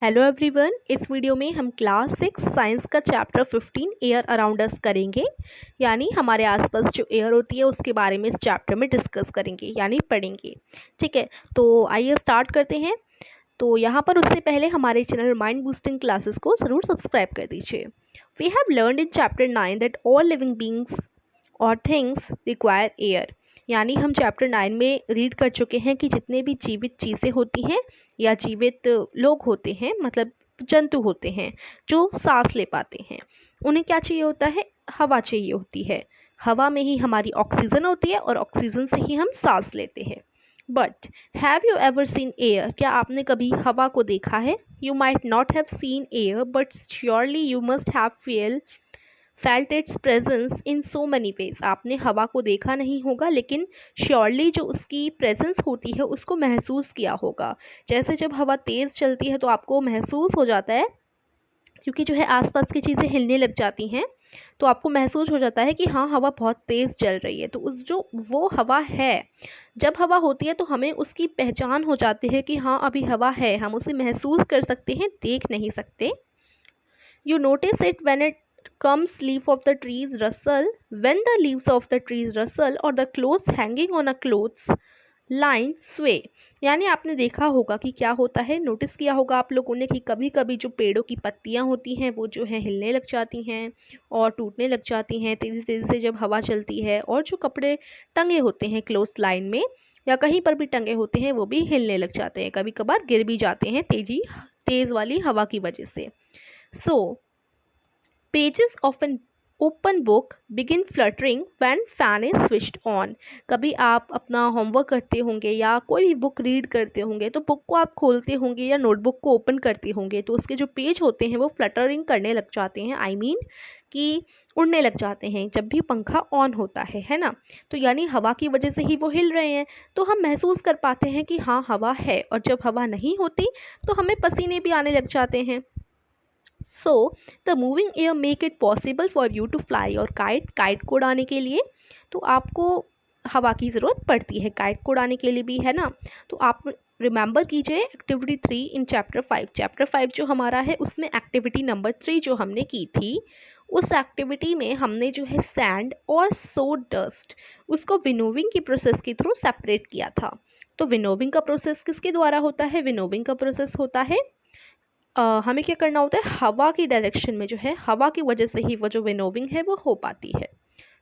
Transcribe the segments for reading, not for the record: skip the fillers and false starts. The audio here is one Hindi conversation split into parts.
Hello everyone. इस वीडियो में हम क्लास 6 साइंस का चैप्टर 15 एयर अराउंड अस करेंगे। यानी हमारे आसपास जो एयर होती है उसके बारे में इस चैप्टर में डिस्कस करेंगे यानी पढ़ेंगे। ठीक है, तो आइए स्टार्ट करते हैं। तो यहाँ पर उससे पहले हमारे चैनल माइंड बूस्टिंग क्लासेस को ज़रूर सब्सक्राइब कर दीजिए। We have learned in chapter 9 that all living beings और थिंग्स रिक्वायर एयर। यानी हम चैप्टर 9 में रीड कर चुके हैं कि जितने भी जीवित चीज़ें होती हैं या जीवित लोग होते हैं, मतलब जंतु होते हैं जो सांस ले पाते हैं, उन्हें क्या चाहिए होता है? हवा चाहिए होती है। हवा में ही हमारी ऑक्सीजन होती है और ऑक्सीजन से ही हम सांस लेते हैं। But have you ever seen air? क्या आपने कभी हवा को देखा है? You might not have seen air but surely you must have felt it's presence in so many ways. आपने हवा को देखा नहीं होगा लेकिन श्योरली जो उसकी प्रेजेंस होती है उसको महसूस किया होगा। जैसे जब हवा तेज़ चलती है तो आपको महसूस हो जाता है, क्योंकि जो है आसपास की चीज़ें हिलने लग जाती हैं, तो आपको महसूस हो जाता है कि हाँ, हवा बहुत तेज़ चल रही है। तो उस जो वो हवा है, जब हवा होती है तो हमें उसकी पहचान हो जाती है कि हाँ, अभी हवा है। हम उसे महसूस कर सकते हैं, देख नहीं सकते। You notice it when it comes leaf of the trees rustle, when the leaves of the trees rustle or the clothes hanging on a clothes line sway। यानी आपने देखा होगा कि क्या होता है, नोटिस किया होगा आप लोगों ने कि कभी कभी जो पेड़ों की पत्तियां होती हैं वो जो है हिलने लग जाती हैं और टूटने लग जाती हैं तेजी तेजी से जब हवा चलती है। और जो कपड़े टंगे होते हैं क्लोथ लाइन में या कहीं पर भी टंगे होते हैं वो भी हिलने लग जाते हैं, कभी कभार गिर भी जाते हैं तेज वाली हवा की वजह से। सो Pages of an open book begin fluttering when fan is switched on। कभी आप अपना होमवर्क करते होंगे या कोई भी बुक रीड करते होंगे तो बुक को आप खोलते होंगे या नोटबुक को ओपन करते होंगे तो उसके जो पेज होते हैं वो फ्लटरिंग करने लग जाते हैं। आई मीन कि उड़ने लग जाते हैं जब भी पंखा ऑन होता है ना। तो यानी हवा की वजह से ही वो हिल रहे हैं, तो हम महसूस कर पाते हैं कि हाँ, हवा है। और जब हवा नहीं होती तो हमें पसीने भी आने लग जाते हैं। So the moving air make it possible for you to fly और काइट को उड़ाने के लिए तो आपको हवा की ज़रूरत पड़ती है, काइट को उड़ाने के लिए भी, है ना। तो आप रिमेंबर कीजिए एक्टिविटी 3 इन चैप्टर 5। चैप्टर 5 जो हमारा है उसमें एक्टिविटी नंबर 3 जो हमने की थी, उस एक्टिविटी में हमने जो है सैंड और सो डस्ट उसको विनोविंग की प्रोसेस के थ्रू सेपरेट किया था। तो विनोविंग का प्रोसेस किसके द्वारा होता है? विनोविंग का प्रोसेस होता है हमें क्या करना होता है, हवा की डायरेक्शन में जो है, हवा की वजह से ही वो जो विनोविंग है वो हो पाती है।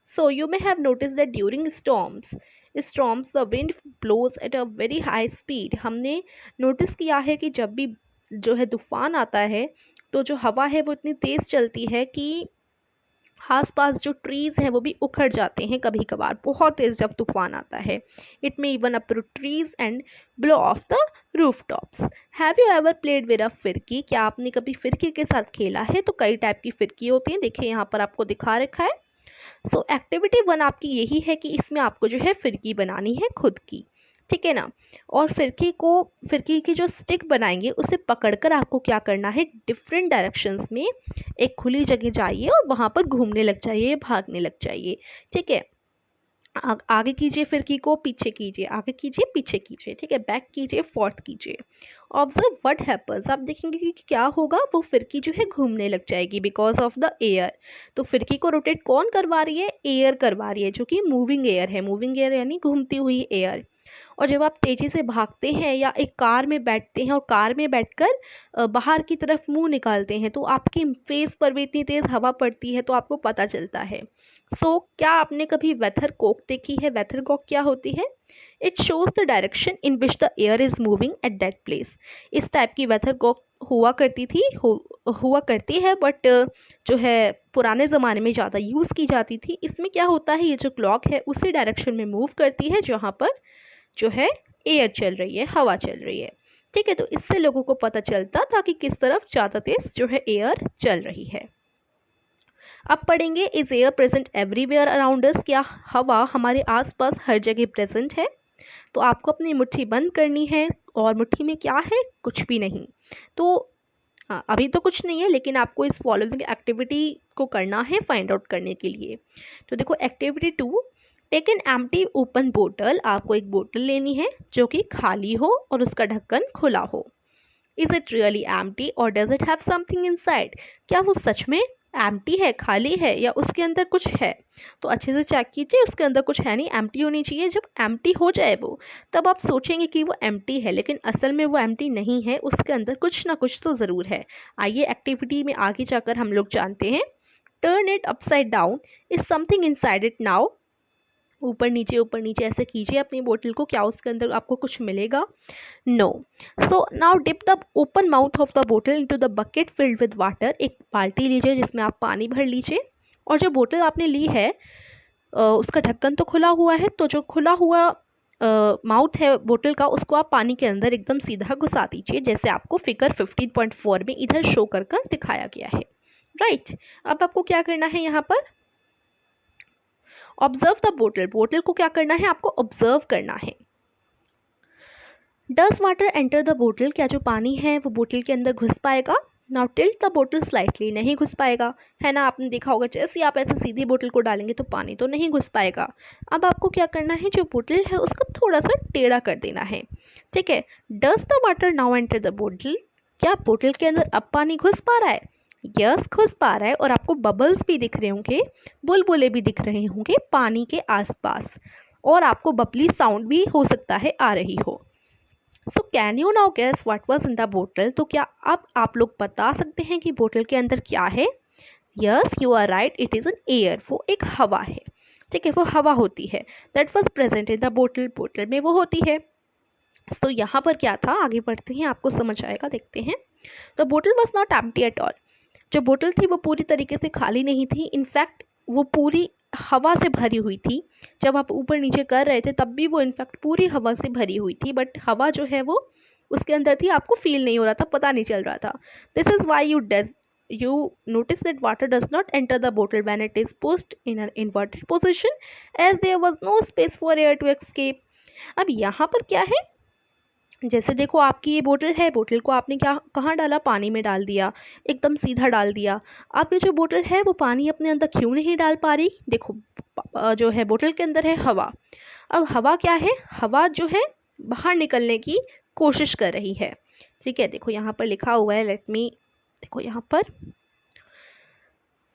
So you may have notice that during storms the wind blows at a very high speed. हमने नोटिस किया है कि जब भी जो है तूफान आता है तो जो हवा है वो इतनी तेज़ चलती है कि आसपास जो ट्रीज हैं वो भी उखड़ जाते हैं कभी कभार, बहुत तेज जब तूफान आता है। It may even अप्रूट trees and blow of the roof tops. Have you ever played with a फिरकी? क्या आपने कभी फिरकी के साथ खेला है? तो कई टाइप की फिरकी होती हैं, देखिए यहाँ पर आपको दिखा रखा है। सो एक्टिविटी 1 आपकी यही है कि इसमें आपको जो है फिरकी बनानी है खुद की, ठीक है ना। और फिरकी की जो स्टिक बनाएंगे उसे पकड़कर आपको क्या करना है, डिफरेंट डायरेक्शंस में एक खुली जगह जाइए और वहां पर घूमने लग जाइए, भागने लग जाइए, ठीक है। आगे कीजिए फिरकी को, पीछे कीजिए, आगे कीजिए, पीछे कीजिए, ठीक है। बैक कीजिए, फोर्थ कीजिए। Observe what happens. आप देखेंगे कि क्या होगा, वो फिरकी जो है घूमने लग जाएगी बिकॉज ऑफ द एयर। तो फिरकी को रोटेट कौन करवा रही है? एयर करवा रही है, जो कि मूविंग एयर है। मूविंग एयर यानी घूमती हुई एयर। और जब आप तेजी से भागते हैं या एक कार में बैठते हैं और कार में बैठकर बाहर की तरफ मुंह निकालते हैं तो आपकी फेस पर भी इतनी तेज हवा पड़ती है तो आपको पता चलता है। क्या आपने कभी वेथरकॉक देखी है? वेथरकॉक क्या होती है? It shows the direction in which the air is moving at that place. इस टाइप की वेथरकॉक हुआ करती है, बट जो है पुराने ज़माने में ज़्यादा यूज़ की जाती थी। इसमें क्या होता है, ये जो क्लॉक है उसी डायरेक्शन में मूव करती है जहाँ पर जो है एयर चल रही है, हवा चल रही है, ठीक है। तो इससे लोगों को पता चलता था कि किस तरफ ज़्यादा तेज जो है एयर चल रही है। अब पढ़ेंगे, is air present everywhere around us? क्या हवा हमारे आसपास हर जगह प्रेजेंट है? तो आपको अपनी मुट्ठी बंद करनी है और मुट्ठी में क्या है? कुछ भी नहीं। तो अभी तो कुछ नहीं है, लेकिन आपको इस फॉलोइंग एक्टिविटी को करना है फाइंड आउट करने के लिए। तो देखो activity 2, take an empty open बोतल। आपको एक बोतल लेनी है जो कि खाली हो और उसका ढक्कन खुला हो। इज इट रियली एम्प्टी और does it have something inside? क्या वो सच में एम्प्टी है, खाली है, या उसके अंदर कुछ है? तो अच्छे से चेक कीजिए, उसके अंदर कुछ है नहीं, एम्प्टी होनी चाहिए। जब एम्प्टी हो जाए वो, तब आप सोचेंगे कि वो एम्प्टी है, लेकिन असल में वो एम्प्टी नहीं है, उसके अंदर कुछ ना कुछ तो ज़रूर है। आइए एक्टिविटी में आगे जाकर हम लोग जानते हैं। Turn it upside down, is something inside it now? ऊपर नीचे ऐसे कीजिए अपनी बोतल को, क्या उसके अंदर आपको कुछ मिलेगा? No. So now dip the open mouth of the बोतल into the bucket filled with water. एक बाल्टी लीजिए जिसमें आप पानी भर लीजिए, और जो बोतल आपने ली है उसका ढक्कन तो खुला हुआ है, तो जो खुला हुआ माउथ है बोतल का, उसको आप पानी के अंदर एकदम सीधा घुसा दीजिए, जैसे आपको फिगर 15.4 में इधर शो कर दिखाया गया है। राइट, अब आपको क्या करना है, यहाँ पर ऑब्जर्व द बोतल। बोतल को क्या करना है, आपको ऑब्जर्व करना है। डज वाटर एंटर द बोतल? क्या जो पानी है वो बोतल के अंदर घुस पाएगा? नाउ टिल्ट द बोतल स्लाइटली, नहीं घुस पाएगा, है ना। आपने देखा होगा जैसे ही आप ऐसे सीधी बोतल को डालेंगे तो पानी तो नहीं घुस पाएगा। अब आपको क्या करना है, जो बोतल है उसको थोड़ा सा टेढ़ा कर देना है, ठीक है। Does the water now enter the बोतल? क्या बोतल के अंदर अब पानी घुस पा रहा है? यस, घुस पा रहा है, और आपको बबल्स भी दिख रहे होंगे, बुलबुले भी दिख रहे होंगे पानी के आसपास, और आपको बबली साउंड भी हो सकता है आ रही हो। So can you now guess what was in the बोतल? तो क्या अब आप लोग बता सकते हैं कि बोतल के अंदर क्या है? Yes, you are right, it is an air. वो एक हवा है, ठीक है, वो हवा होती है। That was present in the बोतल, बोतल में वो होती है। तो यहाँ पर क्या था, आगे बढ़ते हैं, आपको समझ आएगा, देखते हैं। द बोतल was not empty at all. जो बोतल थी वो पूरी तरीके से खाली नहीं थी, इनफैक्ट वो पूरी हवा से भरी हुई थी। जब आप ऊपर नीचे कर रहे थे तब भी वो इनफैक्ट पूरी हवा से भरी हुई थी, बट हवा जो है वो उसके अंदर थी, आपको फील नहीं हो रहा था, पता नहीं चल रहा था। This is why you notice that water does not enter the bottle when it is pushed in an inverted position, as there was no space for air to escape. अब यहाँ पर क्या है, जैसे देखो आपकी ये बोतल है, बोतल को आपने क्या कहाँ डाला, पानी में डाल दिया, एकदम सीधा डाल दिया। अब ये जो बोतल है वो पानी अपने अंदर क्यों नहीं डाल पा रही? देखो जो है बोतल के अंदर है हवा। अब हवा क्या है, हवा जो है बाहर निकलने की कोशिश कर रही है, ठीक है। देखो यहाँ पर लिखा हुआ है, लेट मी, देखो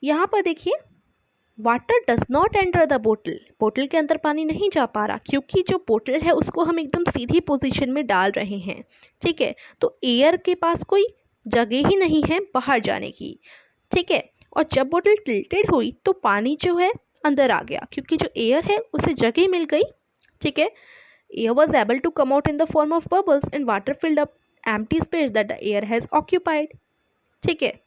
यहाँ पर देखिए, water does not enter the बोतल। बोतल के अंदर पानी नहीं जा पा रहा, क्योंकि जो बोतल है उसको हम एकदम सीधी पोजीशन में डाल रहे हैं, ठीक है। तो एयर के पास कोई जगह ही नहीं है बाहर जाने की, ठीक है। और जब बोतल टिल्टेड हुई तो पानी जो है अंदर आ गया, क्योंकि जो एयर है उसे जगह मिल गई, ठीक है। Air was able to come out in the form of bubbles and water filled up empty space that the air has occupied, ठीक है।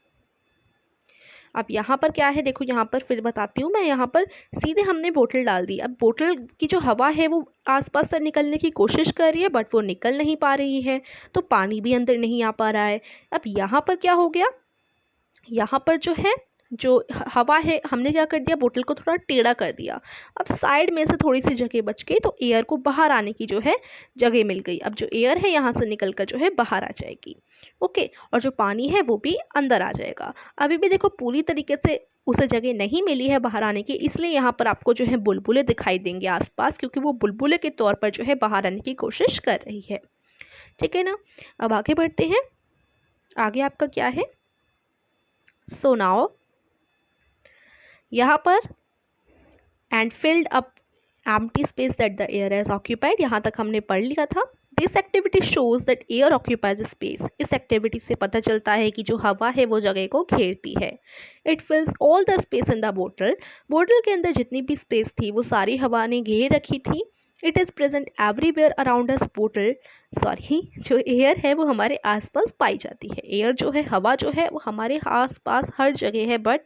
अब यहाँ पर क्या है, देखो यहाँ पर फिर बताती हूँ मैं। यहाँ पर सीधे हमने बोतल डाल दी, अब बोतल की जो हवा है वो आसपास से निकलने की कोशिश कर रही है, बट वो निकल नहीं पा रही है, तो पानी भी अंदर नहीं आ पा रहा है। अब यहाँ पर क्या हो गया, यहाँ पर जो है जो हवा है हमने क्या कर दिया, बोतल को थोड़ा टेढ़ा कर दिया। अब साइड में से थोड़ी सी जगह बच गई, तो एयर को बाहर आने की जो है जगह मिल गई। अब जो एयर है यहाँ से निकल कर जो है बाहर आ जाएगी, ओके, और जो पानी है वो भी अंदर आ जाएगा। अभी भी देखो पूरी तरीके से उसे जगह नहीं मिली है बाहर आने की, इसलिए यहाँ पर आपको जो है बुलबुले दिखाई देंगे आसपास, क्योंकि वो बुलबुले के तौर पर जो है बाहर आने की कोशिश कर रही है, ठीक है ना। अब आगे बढ़ते हैं, आगे आपका क्या है, सो नाउ यहाँ पर and field up empty space that the air has occupied, यहाँ तक हमने पढ़ लिया था। This activity shows that air occupies space. इस एक्टिविटी से पता चलता है कि जो हवा है वो जगह को घेरती है। It fills all the space in the बोतल। बोतल के अंदर जितनी भी स्पेस थी वो सारी हवा ने घेर रखी थी। It is present everywhere around us बोतल, सॉरी, जो एयर है वो हमारे आसपास पाई जाती है। एयर जो है, हवा जो है वो हमारे आसपास हर जगह है, but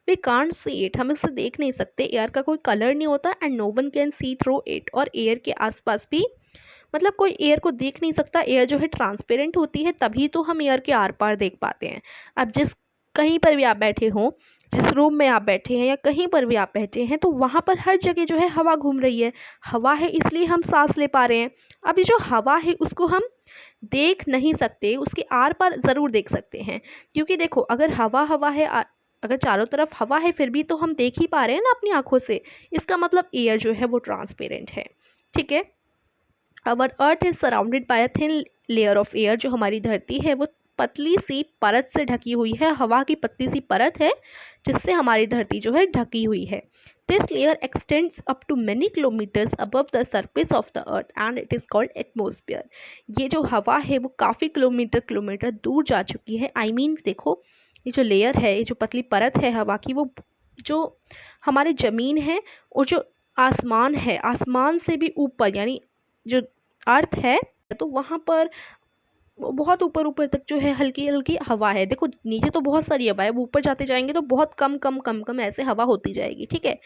we can't see it, हम इसे देख नहीं सकते। एयर का कोई कलर नहीं होता and no one can see through it. और एयर के आसपास भी मतलब कोई एयर को देख नहीं सकता। एयर जो है ट्रांसपेरेंट होती है, तभी तो हम एयर के आर पार देख पाते हैं। अब जिस कहीं पर भी आप बैठे हो, जिस रूम में आप बैठे हैं या कहीं पर भी आप बैठे हैं, तो वहाँ पर हर जगह जो है हवा घूम रही है। हवा है इसलिए हम सांस ले पा रहे हैं। अब ये जो हवा है उसको हम देख नहीं सकते, उसके आर पार ज़रूर देख सकते हैं, क्योंकि देखो अगर हवा हवा है, अगर चारों तरफ हवा है फिर भी तो हम देख ही पा रहे हैं ना अपनी आंखों से। इसका मतलब एयर जो है वो ट्रांसपेरेंट है, ठीक है। Our earth is surrounded by a thin layer of air. जो हमारी धरती है वो पतली सी परत से ढकी हुई है, हवा की पतली सी परत है जिससे हमारी धरती जो है ढकी हुई है। This layer extends up to many kilometres above the surface of the earth and it is called atmosphere. ये जो हवा है वो काफ़ी किलोमीटर दूर जा चुकी है। आई मीन देखो, ये जो लेयर है, ये जो पतली परत है हवा की, वो जो हमारी ज़मीन है और जो आसमान है, आसमान से भी ऊपर यानी जो अर्थ है, तो वहाँ पर बहुत ऊपर ऊपर तक जो है हल्की हल्की हवा है। देखो नीचे तो बहुत सारी हवा है, वो ऊपर जाते जाएंगे तो बहुत कम कम कम कम ऐसे हवा होती जाएगी। ठीक है,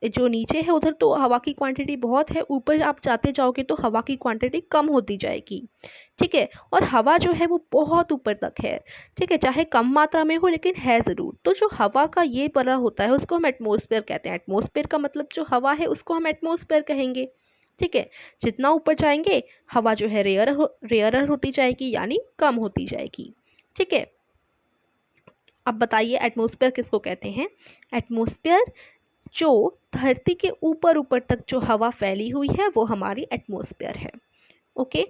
जो नीचे है उधर तो हवा की क्वांटिटी बहुत है, ऊपर आप जाते जाओगे तो हवा की क्वांटिटी कम होती जाएगी। ठीक है, और हवा जो है वो बहुत ऊपर तक है। ठीक है, चाहे कम मात्रा में हो लेकिन है ज़रूर। तो जो हवा का ये परा होता है उसको हम एटमॉस्फेयर कहते हैं। एटमॉस्फेयर का मतलब जो हवा है उसको हम एटमॉस्फेयर कहेंगे। ठीक है, जितना ऊपर जाएंगे हवा जो है रेयरर होती जाएगी यानी कम होती जाएगी। ठीक है, अब बताइए एटमॉस्फेयर किसको कहते हैं। एटमॉस्फेयर जो धरती के ऊपर ऊपर तक जो हवा फैली हुई है वो हमारी एटमॉस्फेयर है। ओके,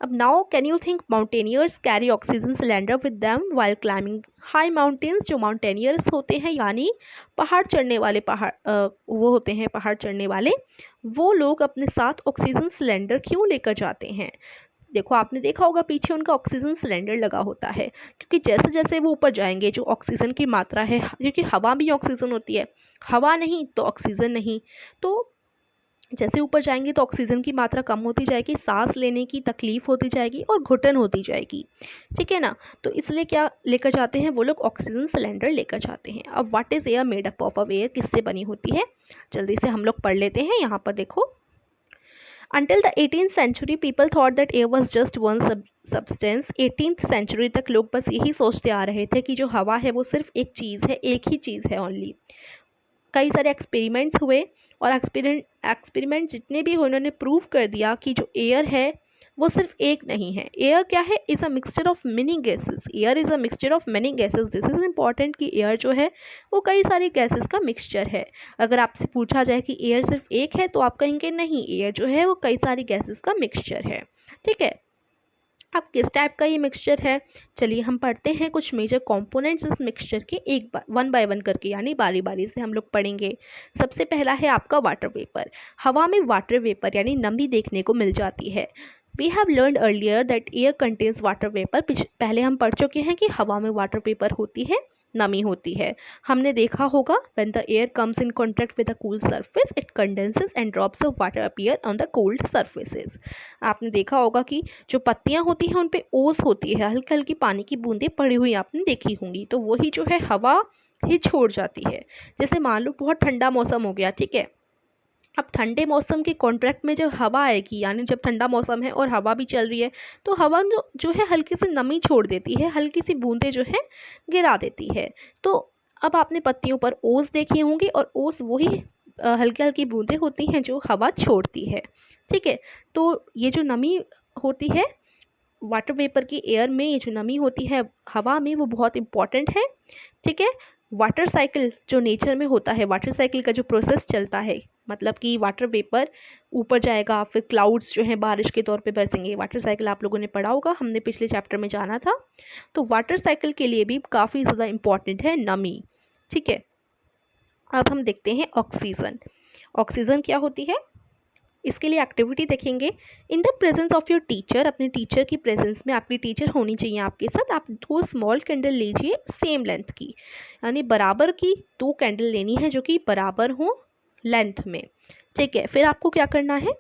अब now can you think mountaineers carry oxygen cylinder with them while climbing high mountains. जो माउंटेनियर्स होते हैं यानी पहाड़ चढ़ने वाले वो होते हैं पहाड़ चढ़ने वाले, वो लोग अपने साथ ऑक्सीजन सिलेंडर क्यों लेकर जाते हैं। देखो आपने देखा होगा पीछे उनका ऑक्सीजन सिलेंडर लगा होता है, क्योंकि जैसे जैसे वो ऊपर जाएंगे जो ऑक्सीजन की मात्रा है, क्योंकि हवा भी ऑक्सीजन होती है, हवा नहीं तो ऑक्सीजन नहीं, तो जैसे ऊपर जाएंगे तो ऑक्सीजन की मात्रा कम होती जाएगी, सांस लेने की तकलीफ होती जाएगी और घुटन होती जाएगी। ठीक है ना, तो इसलिए क्या लेकर जाते हैं वो लोग, ऑक्सीजन सिलेंडर लेकर जाते हैं। अब what is air made up of air, किससे बनी होती है, जल्दी से हम लोग पढ़ लेते हैं। यहाँ पर देखो, Until the 18th century, people thought that air was just one substance. 18th century तक लोग बस यही सोचते आ रहे थे कि जो हवा है वो सिर्फ एक चीज़ है, एक ही चीज़ है ओनली। कई सारे एक्सपेरिमेंट्स हुए और एक्सपेरिमेंट जितने भी हुए उन्होंने प्रूव कर दिया कि जो एयर है वो सिर्फ एक नहीं है। एयर क्या है, is a mixture of many gases. Air is a mixture of many gases. This is important कि एयर जो है वो कई सारी गैसेस का मिक्सचर है। अगर आपसे पूछा जाए कि एयर सिर्फ एक है तो आप कहेंगे नहीं, एयर जो है वो कई सारी गैसेस का मिक्सचर है। ठीक है, अब किस टाइप का ये मिक्सचर है, चलिए हम पढ़ते हैं कुछ मेजर कंपोनेंट्स इस मिक्सचर के, एक बार वन बाय वन करके यानी बारी बारी से हम लोग पढ़ेंगे। सबसे पहला है आपका वाटर वेपर। हवा में वाटर वेपर यानी नमी देखने को मिल जाती है। We have learn earlier that air contains water vapour. पहले हम पढ़ चुके हैं कि हवा में वाटर वेपर होती है, नमी होती है। हमने देखा होगा when the air comes in contact with a cool surface it condenses and drops of water appear on the cold surfaces। आपने देखा होगा कि जो पत्तियां होती हैं उन पे ओस होती है, हल्की हल्की पानी की बूंदें पड़ी हुई आपने देखी होंगी, तो वही जो है हवा ही छोड़ जाती है। जैसे मान लो बहुत ठंडा मौसम हो गया, ठीक है, अब ठंडे मौसम के कॉन्ट्रैक्ट में जब हवा आएगी यानी जब ठंडा मौसम है और हवा भी चल रही है तो हवा जो है हल्की सी नमी छोड़ देती है, हल्की सी बूंदें जो है गिरा देती है। तो अब आपने पत्तियों पर ओस देखी होंगी और ओस वही हल्की हल्की बूंदें होती हैं जो हवा छोड़ती है। ठीक है, तो ये जो नमी होती है वाटर वेपर की, एयर में ये जो नमी होती है हवा में, वो बहुत इंपॉर्टेंट है। ठीक है, वाटर साइकिल जो नेचर में होता है, वाटर साइकिल का जो प्रोसेस चलता है, मतलब कि वाटर वेपर ऊपर जाएगा, फिर क्लाउड्स जो हैं बारिश के तौर पे बरसेंगे। वाटर साइकिल आप लोगों ने पढ़ा होगा, हमने पिछले चैप्टर में जाना था। तो वाटर साइकिल के लिए भी काफ़ी ज़्यादा इंपॉर्टेंट है नमी। ठीक है, अब हम देखते हैं ऑक्सीजन। ऑक्सीजन क्या होती है, इसके लिए एक्टिविटी देखेंगे। In the presence of your teacher, अपने टीचर की प्रेजेंस में, आपकी टीचर होनी चाहिए आपके साथ, आप 2 स्मॉल कैंडल लीजिए सेम लेंथ की, यानी बराबर की 2 कैंडल लेनी है जो कि बराबर हो लेंथ में। ठीक है, फिर आपको क्या करना है,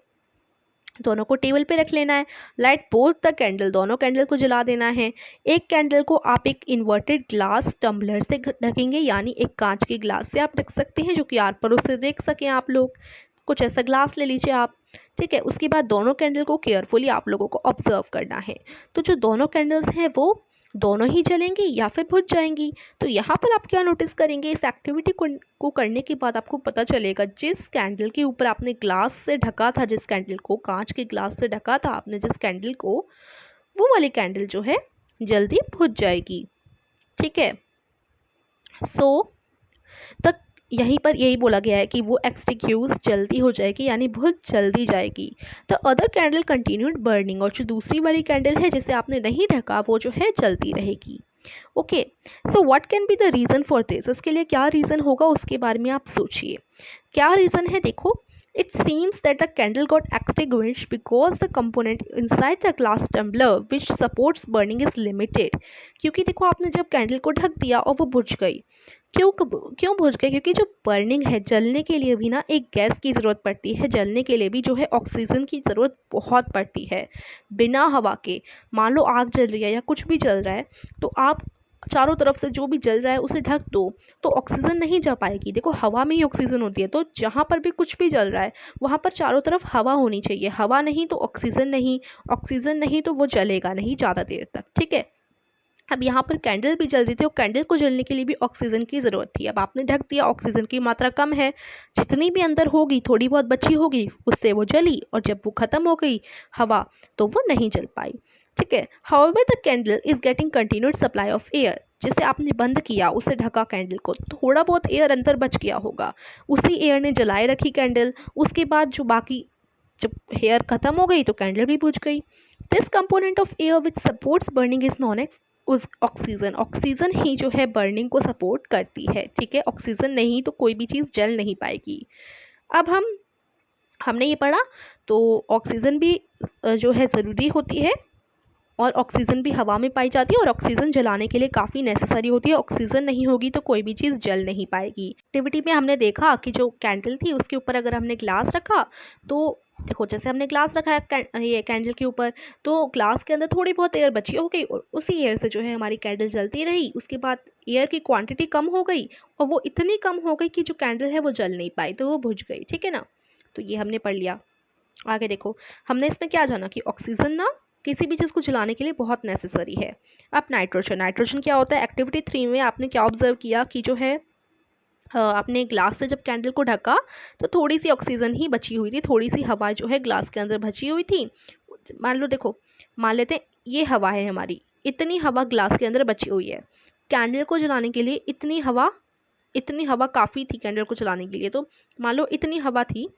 दोनों को टेबल पे रख लेना है। लाइट बोथ द कैंडल, दोनों कैंडल को जला देना है। एक कैंडल को आप एक इन्वर्टेड ग्लास टम्बलर से ढकेंगे, यानी एक कांच के ग्लास से आप ढक सकते हैं जो कि आर पार उससे देख सकें आप लोग। कुछ ऐसा ग्लास ले लीजिए आप। ठीक है, उसके बाद दोनों कैंडल को केयरफुली आप लोगों को ऑब्जर्व करना है। तो जो दोनों कैंडल्स हैं वो दोनों ही जलेंगी या फिर बुझ जाएंगी। तो यहाँ पर आप क्या नोटिस करेंगे, इस एक्टिविटी को करने के बाद आपको पता चलेगा जिस कैंडल के ऊपर आपने ग्लास से ढका था, जिस कैंडल को कांच के ग्लास से ढका था आपने जिस कैंडल को, वो वाली कैंडल जो है जल्दी बुझ जाएगी। ठीक है, सो द यहीं पर यही बोला गया है कि वो एक्सटिंग्यूश जल्दी हो जाएगी, यानी बहुत जल्दी जाएगी। The other candle continued burning, और जो दूसरी वाली कैंडल है जिसे आपने नहीं ढका वो जो है जलती रहेगी। Okay, so what can be the reason for this, इसके लिए क्या रीज़न होगा उसके बारे में आप सोचिए। क्या रीज़न है, देखो, it seems that the candle got extinguished because the component inside the glass tumbler which supports burning is limited। क्योंकि देखो आपने जब कैंडल को ढक दिया और वो बुझ गई, क्यों बुझ गई, क्योंकि जो बर्निंग है, जलने के लिए भी ना एक गैस की ज़रूरत पड़ती है, जलने के लिए भी जो है ऑक्सीजन की ज़रूरत बहुत पड़ती है। बिना हवा के, मान लो आग जल रही है या कुछ भी जल रहा है, तो आप चारों तरफ से जो भी जल रहा है उसे ढक दो तो ऑक्सीजन नहीं जा पाएगी। देखो हवा में ही ऑक्सीजन होती है, तो जहाँ पर भी कुछ भी जल रहा है वहाँ पर चारों तरफ हवा होनी चाहिए। हवा नहीं तो ऑक्सीजन नहीं, ऑक्सीजन नहीं तो वो जलेगा नहीं ज़्यादा देर तक, ठीक है। अब यहाँ पर कैंडल भी जल रही थी और कैंडल को जलने के लिए भी ऑक्सीजन की ज़रूरत थी। अब आपने ढक दिया, ऑक्सीजन की मात्रा कम है, जितनी भी अंदर होगी थोड़ी बहुत बची होगी उससे वो जली, और जब वो ख़त्म हो गई हवा तो वो नहीं जल पाई, ठीक है। However the candle is getting continued supply of air, जिसे आपने बंद किया, उसे ढका कैंडल को, थोड़ा बहुत एयर अंदर बच गया होगा, उसी एयर ने जलाए रखी कैंडल। उसके बाद जो बाकी जब एयर खत्म हो गई तो कैंडल भी बुझ गई। This component of air which supports burning is known as उस ऑक्सीजन, ऑक्सीजन ही जो है बर्निंग को सपोर्ट करती है, ठीक है। ऑक्सीजन नहीं तो कोई भी चीज़ जल नहीं पाएगी। अब हमने ये पढ़ा, तो ऑक्सीजन भी जो है ज़रूरी होती है, और ऑक्सीजन भी हवा में पाई जाती है, और ऑक्सीजन जलाने के लिए काफ़ी नेसेसरी होती है। ऑक्सीजन नहीं होगी तो कोई भी चीज़ जल नहीं पाएगी। एक्टिविटी में हमने देखा कि जो कैंडल थी उसके ऊपर अगर हमने ग्लास रखा, तो देखो जैसे हमने ग्लास रखा है ये कैंडल के ऊपर, तो ग्लास के अंदर थोड़ी बहुत एयर बची हो गई और उसी एयर से जो है हमारी कैंडल जलती रही। उसके बाद एयर की क्वांटिटी कम हो गई, और वो इतनी कम हो गई कि जो कैंडल है वो जल नहीं पाई, तो वो बुझ गई, ठीक है ना। तो ये हमने पढ़ लिया। आगे देखो, हमने इसमें क्या जाना कि ऑक्सीजन ना किसी भी चीज़ को जलाने के लिए बहुत नेसेसरी है। अब नाइट्रोजन, नाइट्रोजन क्या होता है, एक्टिविटी 3 में आपने क्या ऑब्जर्व किया कि जो है आपने ग्लास से जब कैंडल को ढका तो थोड़ी सी ऑक्सीजन ही बची हुई थी, थोड़ी सी हवा जो है ग्लास के अंदर बची हुई थी। मान लो, देखो मान लेते हैं ये हवा है हमारी, इतनी हवा ग्लास के अंदर बची हुई है। कैंडल को जलाने के लिए इतनी हवा काफ़ी थी कैंडल को जलाने के लिए, तो मान लो इतनी हवा थी,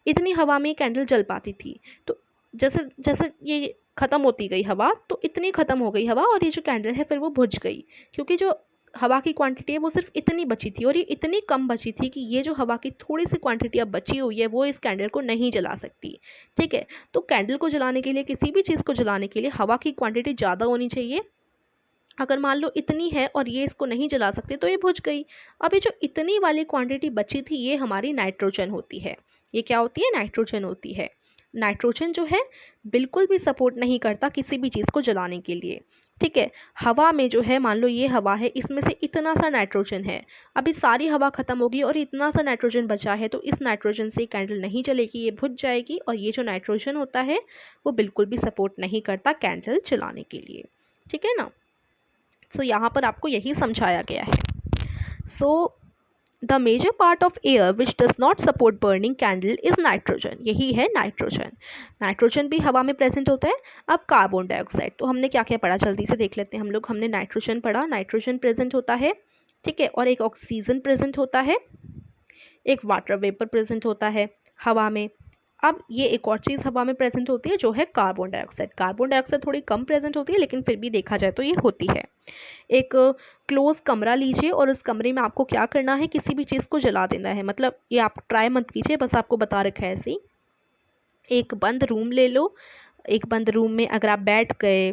इतनी हवा में कैंडल जल पाती थी। तो जैसे जैसे ये ख़त्म होती गई हवा, तो इतनी ख़त्म हो गई हवा और ये जो कैंडल है फिर वो बुझ गई, क्योंकि जो हवा की क्वांटिटी है वो सिर्फ इतनी बची थी, और ये इतनी कम बची थी कि ये जो हवा की थोड़ी सी क्वांटिटी अब बची हुई है वो इस कैंडल को नहीं जला सकती, ठीक है। तो कैंडल को जलाने के लिए, किसी भी चीज़ को जलाने के लिए हवा की क्वांटिटी ज़्यादा होनी चाहिए। अगर मान लो इतनी है और ये इसको नहीं जला सकते तो ये बुझ गई। अब ये जो इतनी वाली क्वांटिटी बची थी ये हमारी नाइट्रोजन होती है। ये क्या होती है, नाइट्रोजन होती है। नाइट्रोजन जो है बिल्कुल भी सपोर्ट नहीं करता किसी भी चीज़ को जलाने के लिए, ठीक है। हवा में जो है, मान लो ये हवा है, इसमें से इतना सा नाइट्रोजन है, अभी सारी हवा खत्म होगी और इतना सा नाइट्रोजन बचा है, तो इस नाइट्रोजन से कैंडल नहीं जलेगी, ये बुझ जाएगी। और ये जो नाइट्रोजन होता है वो बिल्कुल भी सपोर्ट नहीं करता कैंडल जलाने के लिए, ठीक है ना। सो यहाँ पर आपको यही समझाया गया है। So the major part of air which does not support burning candle is nitrogen, यही है नाइट्रोजन। नाइट्रोजन भी हवा में प्रेजेंट होता है। अब कार्बन डाइऑक्साइड, तो हमने क्या क्या पढ़ा, जल्दी से देख लेते हैं हम लोग। हमने नाइट्रोजन पढ़ा, नाइट्रोजन प्रेजेंट होता है, ठीक है, और एक ऑक्सीजन प्रेजेंट होता है, एक वाटर वेपर प्रेजेंट होता है हवा में। अब ये एक और चीज़ हवा में प्रेजेंट होती है जो है कार्बन डाइऑक्साइड। कार्बन डाइऑक्साइड थोड़ी कम प्रेजेंट होती है, लेकिन फिर भी देखा जाए तो ये होती है। एक क्लोज कमरा लीजिए और उस कमरे में आपको क्या करना है, किसी भी चीज़ को जला देना है। मतलब ये आप ट्राई मत कीजिए, बस आपको बता रखा है ऐसे ही। एक बंद रूम ले लो, एक बंद रूम में अगर आप बैठ गए,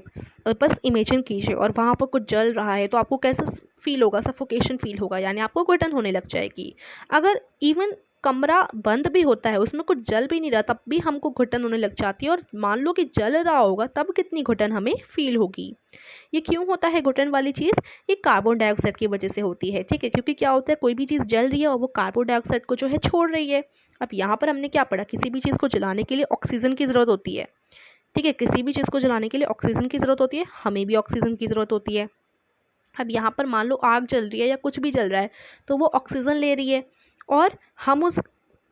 बस इमेजिन कीजिए, और वहाँ पर कुछ जल रहा है तो आपको कैसे फील होगा, सफोकेशन फील होगा, यानी आपको घुटन होने लग जाएगी। अगर इवन कमरा बंद भी होता है, उसमें कुछ जल भी नहीं रहा, तब भी हमको घुटन होने लग जाती है, और मान लो कि जल रहा होगा तब कितनी घुटन हमें फील होगी। ये क्यों होता है घुटन वाली चीज़, ये कार्बन डाइऑक्साइड की वजह से होती है, ठीक है। क्योंकि क्या होता है, कोई भी चीज़ जल रही है और वो कार्बन डाइऑक्साइड को जो है छोड़ रही है। अब यहाँ पर हमने क्या पढ़ा, किसी भी चीज़ को जलाने के लिए ऑक्सीजन की ज़रूरत होती है, ठीक है। किसी भी चीज़ को जलाने के लिए ऑक्सीजन की ज़रूरत होती है, हमें भी ऑक्सीजन की ज़रूरत होती है। अब यहाँ पर मान लो आग जल रही है या कुछ भी जल रहा है, तो वो ऑक्सीजन ले रही है, और हम उस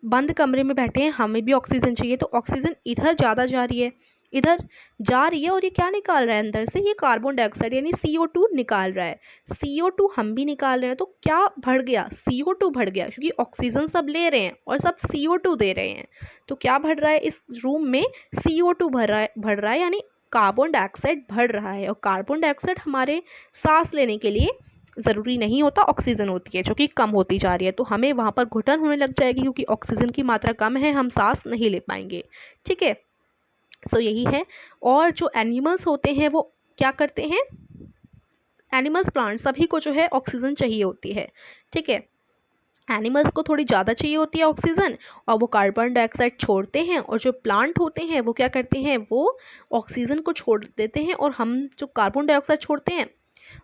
बंद कमरे में बैठे हैं, हमें भी ऑक्सीजन चाहिए, तो ऑक्सीजन इधर ज़्यादा जा रही है, इधर जा रही है और ये क्या निकाल रहा है अंदर से, ये कार्बन डाइऑक्साइड यानी CO2 निकाल रहा है। CO2 हम भी निकाल रहे हैं, तो क्या बढ़ गया, CO2 बढ़ गया, क्योंकि ऑक्सीजन सब ले रहे हैं और सब CO2 दे रहे हैं। तो क्या बढ़ रहा है इस रूम में, CO2 बढ़ रहा है यानी कार्बन डाइऑक्साइड बढ़ रहा है। और कार्बन डाइऑक्साइड हमारे सांस लेने के लिए ज़रूरी नहीं होता, ऑक्सीजन होती है जो कि कम होती जा रही है, तो हमें वहाँ पर घुटन होने लग जाएगी क्योंकि ऑक्सीजन की मात्रा कम है, हम सांस नहीं ले पाएंगे। ठीक है, सो यही है। और जो एनिमल्स होते हैं वो क्या करते हैं, एनिमल्स प्लांट सभी को जो है ऑक्सीजन चाहिए होती है। ठीक है, एनिमल्स को थोड़ी ज़्यादा चाहिए होती है ऑक्सीजन और वो कार्बन डाइऑक्साइड छोड़ते हैं, और जो प्लांट होते हैं वो क्या करते हैं, वो ऑक्सीजन को छोड़ देते हैं और हम जो कार्बन डाइऑक्साइड छोड़ते हैं।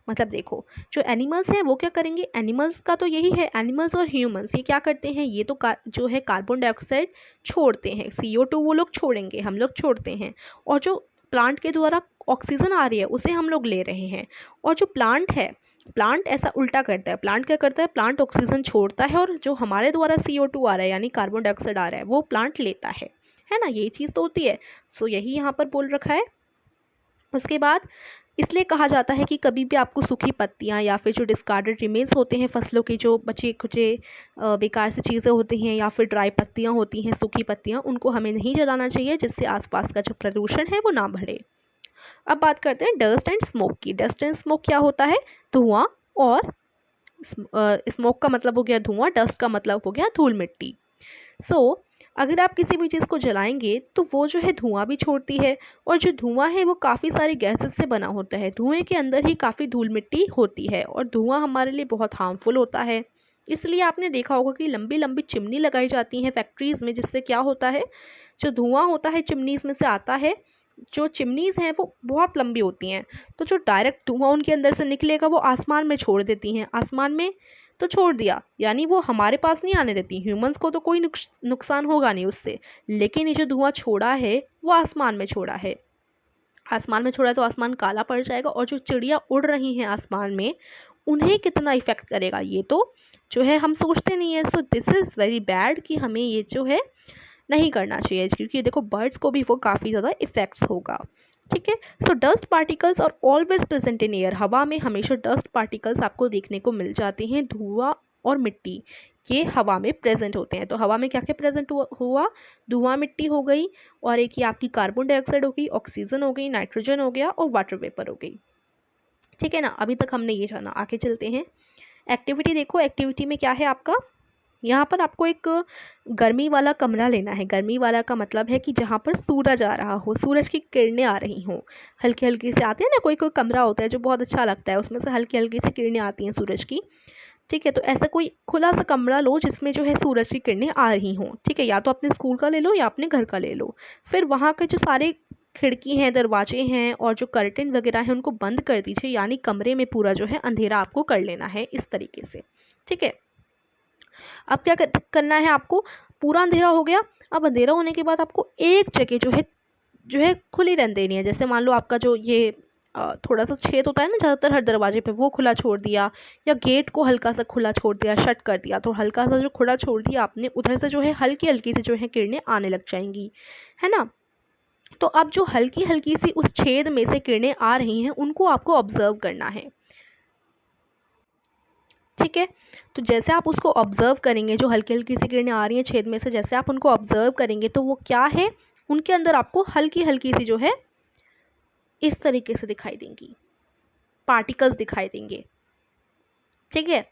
मतलब देखो, जो एनिमल्स हैं वो क्या करेंगे, एनिमल्स का तो यही है, एनिमल्स और ह्यूमंस ये क्या करते हैं, ये तो जो है कार्बन डाइऑक्साइड छोड़ते हैं, CO2 वो लोग छोड़ेंगे, हम लोग छोड़ते हैं, और जो प्लांट के द्वारा ऑक्सीजन आ रही है उसे हम लोग ले रहे हैं। और जो प्लांट है, प्लांट ऐसा उल्टा करता है, प्लांट क्या करता है, प्लांट ऑक्सीजन छोड़ता है और जो हमारे द्वारा CO2 आ रहा है यानी कार्बन डाइऑक्साइड आ रहा है वो प्लांट लेता है ना, यही चीज़ तो होती है। सो यही यहाँ पर बोल रखा है। उसके बाद इसलिए कहा जाता है कि कभी भी आपको सूखी पत्तियां या फिर जो डिस्कार्डेड रिमेन्स होते हैं फसलों की, जो बचे खुचे बेकार से चीज़ें होती हैं या फिर ड्राई पत्तियां होती हैं, सूखी पत्तियां, उनको हमें नहीं जलाना चाहिए, जिससे आसपास का जो प्रदूषण है वो ना बढ़े। अब बात करते हैं डस्ट एंड स्मोक की। डस्ट एंड स्मोक क्या होता है, धुआं, और स्मोक का मतलब हो गया धुआं, डस्ट का मतलब हो गया धूल मिट्टी। सो अगर आप किसी भी चीज़ को जलाएंगे तो वो जो है धुआं भी छोड़ती है, और जो धुआं है वो काफ़ी सारी गैसेस से बना होता है, धुएं के अंदर ही काफ़ी धूल मिट्टी होती है, और धुआं हमारे लिए बहुत हार्मफुल होता है। इसलिए आपने देखा होगा कि लंबी लंबी चिमनी लगाई जाती हैं फैक्ट्रीज़ में, जिससे क्या होता है, जो धुआं होता है चिमनीज़ में से आता है, जो चिमनीज़ हैं वो बहुत लंबी होती हैं, तो जो डायरेक्ट धुआं उनके अंदर से निकलेगा वो आसमान में छोड़ देती हैं, आसमान में तो छोड़ दिया यानी वो हमारे पास नहीं आने देती, ह्यूमंस को तो कोई नुकसान होगा नहीं उससे, लेकिन ये जो धुआं छोड़ा है वो आसमान में छोड़ा है, आसमान में छोड़ा है तो आसमान काला पड़ जाएगा, और जो चिड़िया उड़ रही हैं आसमान में उन्हें कितना इफेक्ट करेगा ये तो जो है हम सोचते नहीं है। So this is very bad कि हमें ये जो है नहीं करना चाहिए, क्योंकि देखो बर्ड्स को भी वो काफ़ी ज़्यादा इफेक्ट्स होगा। ठीक है, so dust particles are always present in air. हवा में हमेशा डस्ट पार्टिकल्स आपको देखने को मिल जाते हैं, धुआं और मिट्टी ये हवा में प्रेजेंट होते हैं। तो हवा में क्या क्या प्रेजेंट हुआ, धुआं, मिट्टी हो गई, और एक ये आपकी कार्बन डाइऑक्साइड हो गई, ऑक्सीजन हो गई, नाइट्रोजन हो गया, और वाटर वेपर हो गई। ठीक है ना, अभी तक हमने ये जाना, आगे चलते हैं। एक्टिविटी देखो, एक्टिविटी में क्या है आपका, यहाँ पर आपको एक गर्मी वाला कमरा लेना है। गर्मी वाला का मतलब है कि जहाँ पर सूरज आ रहा हो, सूरज की किरणें आ रही हों, हल्की हल्की से आते हैं ना, कोई कोई कमरा होता है जो बहुत अच्छा लगता है, उसमें से हल्की हल्की से किरणें आती हैं सूरज की। ठीक है, तो ऐसा कोई खुला सा कमरा लो जिसमें जो है सूरज की किरणें आ रही हों। ठीक है, या तो अपने स्कूल का ले लो या अपने घर का ले लो। फिर वहाँ के जो सारे खिड़की हैं, दरवाजे हैं और जो कर्टेन वगैरह हैं उनको बंद कर दीजिए, यानी कमरे में पूरा जो है अंधेरा आपको कर लेना है इस तरीके से। ठीक है, अब क्या करना है आपको, पूरा अंधेरा हो गया। अब अंधेरा होने के बाद आपको एक जगह जो है खुली रहने देनी है। जैसे मान लो आपका जो ये थोड़ा सा छेद होता है ना ज़्यादातर हर दरवाजे पे, वो खुला छोड़ दिया, या गेट को हल्का सा खुला छोड़ दिया, शट कर दिया, तो हल्का सा जो खुला छोड़ दिया आपने, उधर से जो है हल्की हल्की से जो है किरणें आने लग जाएंगी, है ना। तो अब जो हल्की हल्की सी उस छेद में से किरणें आ रही हैं उनको आपको ऑब्जर्व करना है। ठीक है, तो जैसे आप उसको ऑब्जर्व करेंगे, जो हल्की हल्की सी किरणें आ रही हैं छेद में से, जैसे आप उनको ऑब्जर्व करेंगे तो वो क्या है, उनके अंदर आपको हल्की हल्की सी जो है इस तरीके से दिखाई देंगी, पार्टिकल्स दिखाई देंगे। ठीक है,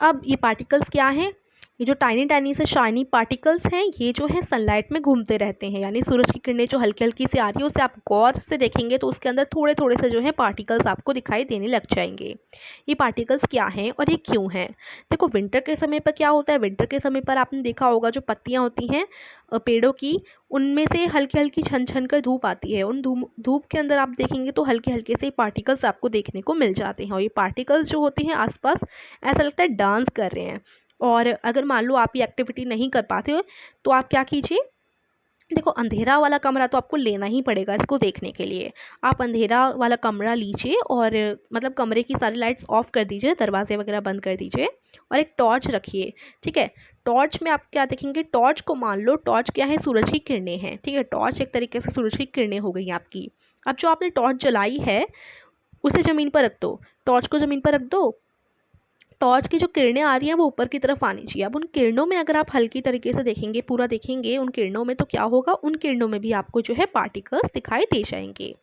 अब ये पार्टिकल्स क्या हैं, ये जो टाइनी टाइनी से शाइनी पार्टिकल्स हैं ये जो है सनलाइट में घूमते रहते हैं, यानी सूरज की किरणें जो हल्की हल्की से आ रही है उसे आप गौर से देखेंगे तो उसके अंदर थोड़े थोड़े से जो है पार्टिकल्स आपको दिखाई देने लग जाएंगे। ये पार्टिकल्स क्या हैं और ये क्यों हैं, देखो विंटर के समय पर क्या होता है, विंटर के समय पर आपने देखा होगा जो पत्तियां होती हैं पेड़ों की, उनमें से हल्की हल्की छन छन कर धूप आती है, उन धूप के अंदर आप देखेंगे तो हल्के हल्के से पार्टिकल्स आपको देखने को मिल जाते हैं, और ये पार्टिकल्स जो होते हैं आसपास ऐसा लगता है डांस कर रहे हैं। और अगर मान लो आप ये एक्टिविटी नहीं कर पाते हो तो आप क्या कीजिए, देखो अंधेरा वाला कमरा तो आपको लेना ही पड़ेगा इसको देखने के लिए। आप अंधेरा वाला कमरा लीजिए और मतलब कमरे की सारी लाइट्स ऑफ कर दीजिए, दरवाजे वगैरह बंद कर दीजिए, और एक टॉर्च रखिए। ठीक है, टॉर्च में आप क्या देखेंगे, टॉर्च को मान लो, टॉर्च क्या है, सूरज की किरणें हैं, ठीक है। टॉर्च एक तरीके से सूरज की किरणें हो गई आपकी। अब जो आपने टॉर्च जलाई है उसे ज़मीन पर रख दो, टॉर्च को ज़मीन पर रख दो। टॉर्च की जो किरणें आ रही हैं वो ऊपर की तरफ आनी चाहिए। अब उन किरणों में अगर आप हल्की तरीके से देखेंगे, पूरा देखेंगे उन किरणों में, तो क्या होगा, उन किरणों में भी आपको जो है पार्टिकल्स दिखाई दे जाएंगे,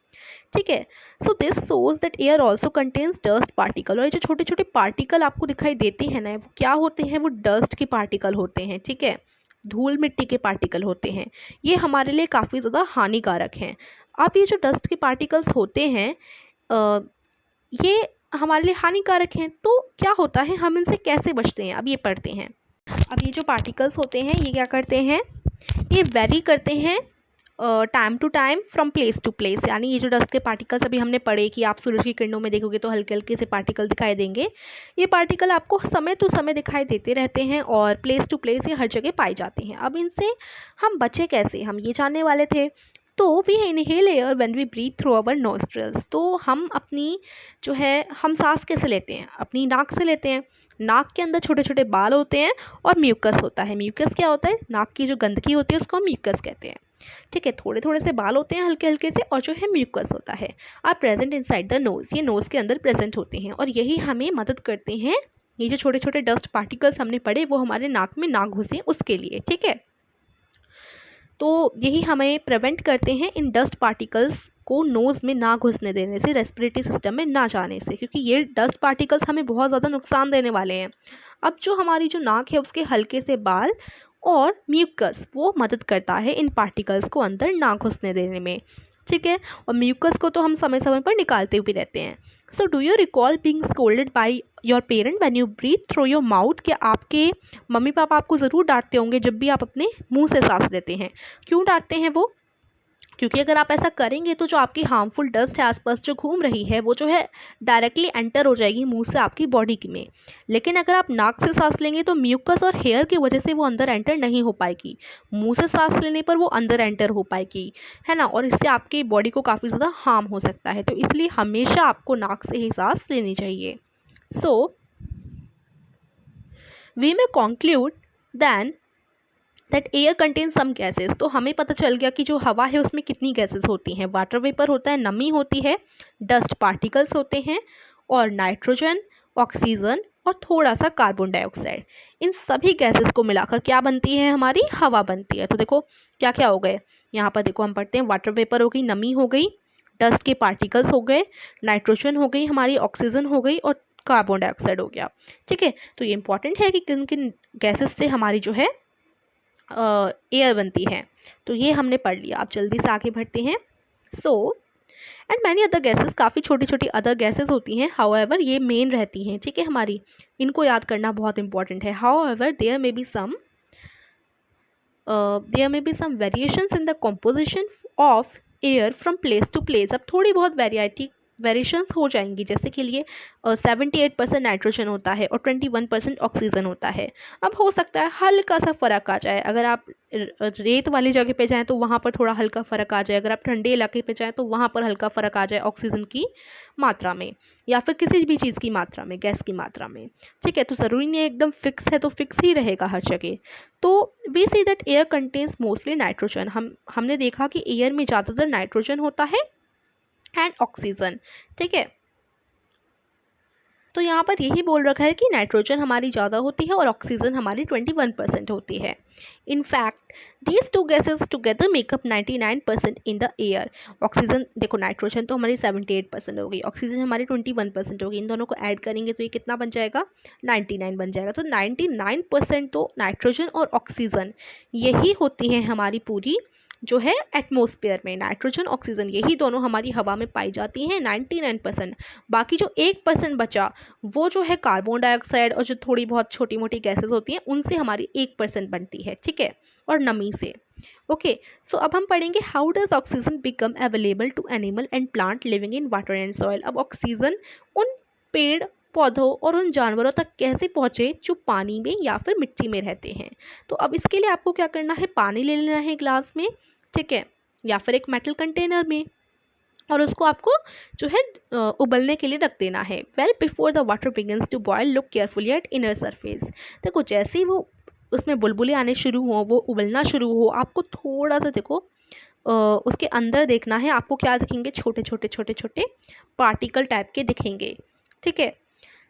ठीक है। So this shows that air also contains dust particle. और ये जो छोटे छोटे पार्टिकल आपको दिखाई देते हैं ना, वो क्या होते हैं, वो डस्ट के पार्टिकल होते हैं, ठीक है, धूल मिट्टी के पार्टिकल होते हैं। ये हमारे लिए काफ़ी ज़्यादा हानिकारक हैं। अब ये जो डस्ट के पार्टिकल्स होते हैं ये हमारे लिए हानिकारक हैं, तो क्या होता है, हम इनसे कैसे बचते हैं, अब ये पढ़ते हैं। अब ये जो पार्टिकल्स होते हैं ये क्या करते हैं, ये वेरी करते हैं time to time from place to place. यानी ये जो डस्ट के पार्टिकल्स अभी हमने पढ़े कि आप सूरज की किरणों में देखोगे तो हल्के हल्के से पार्टिकल दिखाई देंगे, ये पार्टिकल आपको समय टू समय दिखाई देते रहते हैं और प्लेस टू प्लेस ये हर जगह पाए जाते हैं। अब इनसे हम बचे कैसे, हम ये जानने वाले थे। तो we inhale air when we breathe through our nostrils. तो हम अपनी जो है, हम सांस कैसे लेते हैं, अपनी नाक से लेते हैं। नाक के अंदर छोटे छोटे बाल होते हैं और म्यूकस होता है। म्यूकस क्या होता है, नाक की जो गंदगी होती है उसको हम म्यूकस कहते हैं, ठीक है। थोड़े थोड़े से बाल होते हैं हल्के हल्के से, और जो है म्यूकस होता है। Are present inside the nose, ये नोज के अंदर प्रेजेंट होते हैं और यही हमें मदद करते हैं। ये जो छोटे छोटे डस्ट पार्टिकल्स हमने पढ़े वो हमारे नाक में ना घुसे उसके लिए, ठीक है। तो यही हमें प्रिवेंट करते हैं इन डस्ट पार्टिकल्स को नोज़ में ना घुसने देने से, रेस्पिरेटरी सिस्टम में ना जाने से, क्योंकि ये डस्ट पार्टिकल्स हमें बहुत ज़्यादा नुकसान देने वाले हैं। अब जो हमारी जो नाक है उसके हल्के से बाल और म्यूकस वो मदद करता है इन पार्टिकल्स को अंदर ना घुसने देने में, ठीक है। और म्यूकस को तो हम समय समय पर निकालते भी रहते हैं। So do you recall being scolded by your parent when you breathe through your mouth. क्या आपके मम्मी पापा आपको ज़रूर डांटते होंगे जब भी आप अपने मुंह से सांस लेते हैं। क्यों डांटते हैं वो, क्योंकि अगर आप ऐसा करेंगे तो जो आपकी हार्मफुल डस्ट है आसपास जो घूम रही है वो जो है डायरेक्टली एंटर हो जाएगी मुंह से आपकी बॉडी में। लेकिन अगर आप नाक से सांस लेंगे तो म्यूकस और हेयर की वजह से वो अंदर एंटर नहीं हो पाएगी, मुंह से सांस लेने पर वो अंदर एंटर हो पाएगी, है ना। और इससे आपकी बॉडी को काफ़ी ज़्यादा हार्म हो सकता है। तो इसलिए हमेशा आपको नाक से ही सांस लेनी चाहिए। So we may conclude then that air contain some gases. तो हमें पता चल गया कि जो हवा है उसमें कितनी गैसेस होती हैं। वाटर वेपर होता है, नमी होती है, डस्ट पार्टिकल्स होते हैं, और नाइट्रोजन, ऑक्सीजन और थोड़ा सा कार्बन डाइऑक्साइड। इन सभी गैसेस को मिलाकर क्या बनती है, हमारी हवा बनती है। तो देखो क्या क्या हो गए यहाँ पर, देखो हम पढ़ते हैं वाटर वेपर हो गई, नमी हो गई, डस्ट के पार्टिकल्स हो गए, नाइट्रोजन हो गई हमारी, ऑक्सीजन हो गई और कार्बन डाइऑक्साइड हो गया, ठीक है। तो ये इंपॉर्टेंट है कि किन किन गैसेस से हमारी जो है एयर बनती है। तो ये हमने पढ़ लिया। आप जल्दी से आगे बढ़ते हैं। So and many other gases, काफ़ी छोटी छोटी अदर गैसेस होती हैं, हाउएवर ये मेन रहती हैं, ठीक है हमारी, इनको याद करना बहुत इंपॉर्टेंट है। However there may be some variations in the composition of air from place to place. अब थोड़ी बहुत वेरिएशंस हो जाएंगी, जैसे कि लिए 78% नाइट्रोजन होता है और 21% ऑक्सीजन होता है। अब हो सकता है हल्का सा फ़र्क आ जाए, अगर आप रेत वाली जगह पे जाएं तो वहाँ पर थोड़ा हल्का फ़र्क आ जाए, अगर आप ठंडे इलाके पे जाएं तो वहाँ पर हल्का फ़र्क आ जाए ऑक्सीजन की मात्रा में या फिर किसी भी चीज़ की मात्रा में, गैस की मात्रा में, ठीक है। तो ज़रूरी नहीं है एकदम फिक्स है तो फिक्स ही रहेगा हर जगह। तो we see that air contains mostly nitrogen, हमने देखा कि एयर में ज़्यादातर नाइट्रोजन होता है एंड ऑक्सीजन, ठीक है। तो यहाँ पर यही बोल रखा है कि नाइट्रोजन हमारी ज़्यादा होती है और ऑक्सीजन हमारी 21% होती है। In fact these two gases together makeup 99% in the air. Oxygen देखो, नाइट्रोजन तो हमारी 78% होगी, ऑक्सीजन हमारी 21% होगी, इन दोनों को ऐड करेंगे तो ये कितना बन जाएगा, 99 बन जाएगा। तो 99% तो नाइट्रोजन और ऑक्सीजन यही होती है हमारी पूरी जो है एटमॉस्फेयर में। नाइट्रोजन ऑक्सीजन यही दोनों हमारी हवा में पाई जाती हैं 99%। बाकी जो 1% बचा वो जो है कार्बन डाइऑक्साइड और जो थोड़ी बहुत छोटी मोटी गैसेस होती हैं उनसे हमारी 1% बनती है, ठीक है, और नमी से। ओके, सो अब हम पढ़ेंगे how does oxygen become available to animal and plant living in water and soil. अब ऑक्सीजन उन पेड़ पौधों और उन जानवरों तक कैसे पहुँचे जो पानी में या फिर मिट्टी में रहते हैं। तो अब इसके लिए आपको क्या करना है, पानी ले लेना है ग्लास में, ठीक है, या फिर एक मेटल कंटेनर में, और उसको आपको जो है उबलने के लिए रख देना है। Well before the water begins to boil look carefully at inner surface. देखो जैसे ही वो उसमें बुलबुले आने शुरू हो, वो उबलना शुरू हो, आपको थोड़ा सा देखो उसके अंदर देखना है, आपको क्या दिखेंगे, छोटे छोटे छोटे छोटे पार्टिकल टाइप के दिखेंगे। ठीक है,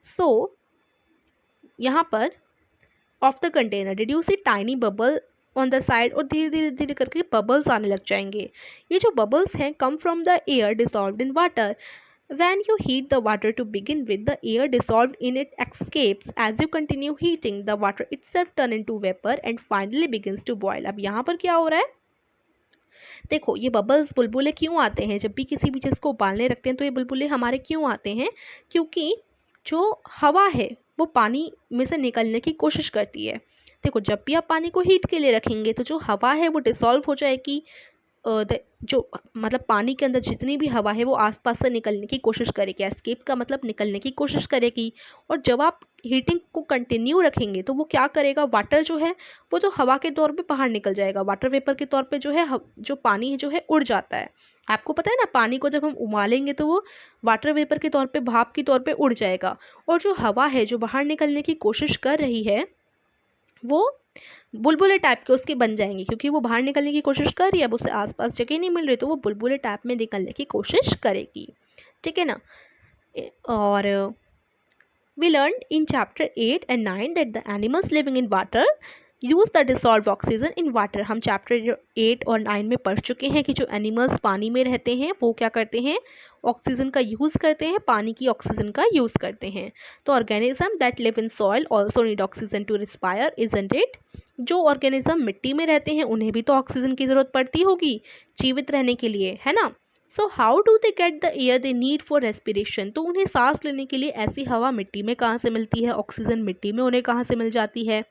सो यहाँ पर of the container did you see tiny bubble on the side, और धीरे धीरे धीरे करके बबल्स आने लग जाएंगे। ये जो बबल्स हैं come from the air dissolved in water. When you heat the water to begin with, the air dissolved in it escapes. As you continue heating, the water itself turn into vapor and finally begins to boil. अब यहाँ पर क्या हो रहा है, देखो ये बबल्स बुलबुले क्यों आते हैं, जब भी किसी भी चीज़ को उबालने रखते हैं तो ये बुलबुले हमारे क्यों आते हैं, क्योंकि जो हवा है वो पानी में से निकलने की कोशिश करती है। देखो जब भी आप पानी को हीट के लिए रखेंगे तो जो हवा है वो डिसॉल्व हो जाएगी, जो मतलब पानी के अंदर जितनी भी हवा है वो आसपास से निकलने की कोशिश करेगी। एस्केप का मतलब निकलने की कोशिश करेगी। और जब आप हीटिंग को कंटिन्यू रखेंगे तो वो क्या करेगा, वाटर जो है वो जो हवा के तौर पे बाहर निकल जाएगा, वाटर वेपर के तौर पे जो है जो पानी है जो है उड़ जाता है। आपको पता है ना, पानी को जब हम उबालेंगे तो वो वाटर वेपर के तौर पे, भाप के तौर पे उड़ जाएगा। और जो हवा है जो बाहर निकलने की कोशिश कर रही है वो बुलबुले टाइप के उसके बन जाएंगे, क्योंकि वो बाहर निकलने की कोशिश कर रही है, अब उसे आसपास जगह नहीं मिल रही तो वो बुलबुले टाइप में निकलने की कोशिश करेगी। ठीक है ना। और we learned in chapter 8 and 9 that the animals living in water use the dissolved oxygen in water। हम चैप्टर 8 और 9 में पढ़ चुके हैं कि जो एनिमल्स पानी में रहते हैं वो क्या करते हैं, ऑक्सीजन का यूज़ करते हैं, पानी की ऑक्सीजन का यूज़ करते हैं। तो organism that live in soil also need oxygen to respire, isn't it. जो ऑर्गेनिज्म मिट्टी में रहते हैं उन्हें भी तो ऑक्सीजन की ज़रूरत पड़ती होगी जीवित रहने के लिए, है ना। So how do they get the air they need for respiration. तो उन्हें सांस लेने के लिए ऐसी हवा मिट्टी में कहाँ से मिलती है, ऑक्सीजन मिट्टी में उन्हें कहाँ से मिल जाती है।